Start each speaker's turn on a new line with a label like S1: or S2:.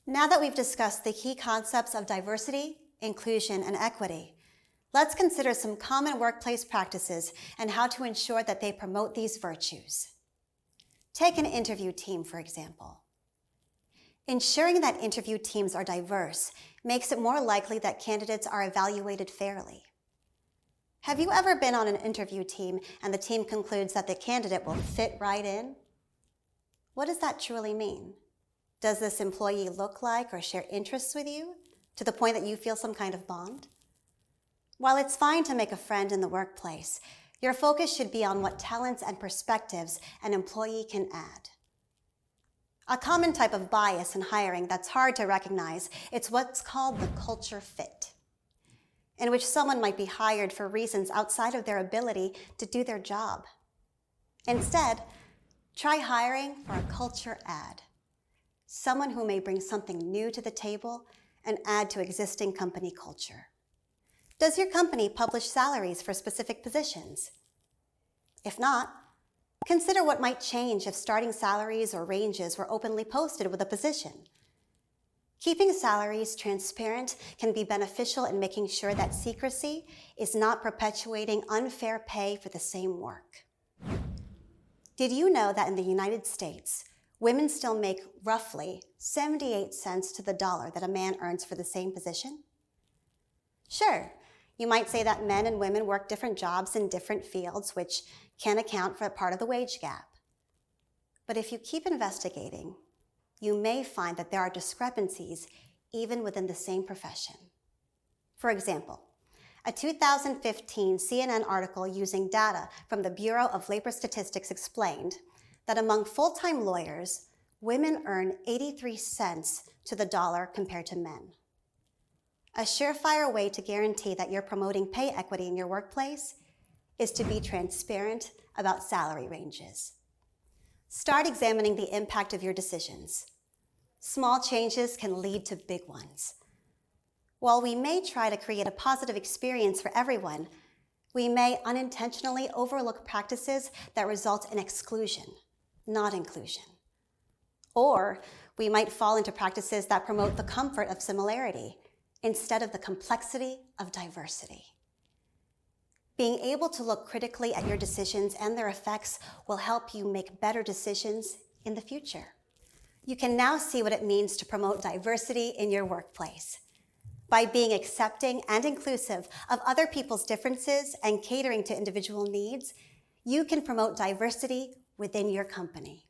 S1: Now that we've discussed the key concepts of diversity, inclusion, and equity, let's consider some common workplace practices and how to ensure that they promote these virtues. Take an interview team, for example. Ensuring that interview teams are diverse makes it more likely that candidates are evaluated fairly. Have you ever been on an interview team and the team concludes that the candidate will fit right in? What does that truly mean? Does this employee look like or share interests with you to the point that you feel some kind of bond? While it's fine to make a friend in the workplace, your focus should be on what talents and perspectives an employee can add. A common type of bias in hiring that's hard to recognize is what's called the culture fit, in which someone might be hired for reasons outside of their ability to do their job. Instead, try hiring for a culture add, someone who may bring something new to the table and add to existing company culture. Does your company publish salaries for specific positions? If not, consider what might change if starting salaries or ranges were openly posted with a position. Keeping salaries transparent can be beneficial in making sure that secrecy is not perpetuating unfair pay for the same work. Did you know that in the United States, women still make roughly 78 cents to the dollar that a man earns for the same position? Sure, you might say that men and women work different jobs in different fields, which can account for a part of the wage gap. But if you keep investigating, you may find that there are discrepancies even within the same profession. For example, a 2015 CNN article using data from the Bureau of Labor Statistics explained that among full-time lawyers, women earn 83 cents to the dollar compared to men. A surefire way to guarantee that you're promoting pay equity in your workplace is to be transparent about salary ranges. Start examining the impact of your decisions. Small changes can lead to big ones. While we may try to create a positive experience for everyone, we may unintentionally overlook practices that result in exclusion, not inclusion. Or we might fall into practices that promote the comfort of similarity instead of the complexity of diversity. Being able to look critically at your decisions and their effects will help you make better decisions in the future. You can now see what it means to promote diversity in your workplace. By being accepting and inclusive of other people's differences and catering to individual needs, you can promote diversity within your company.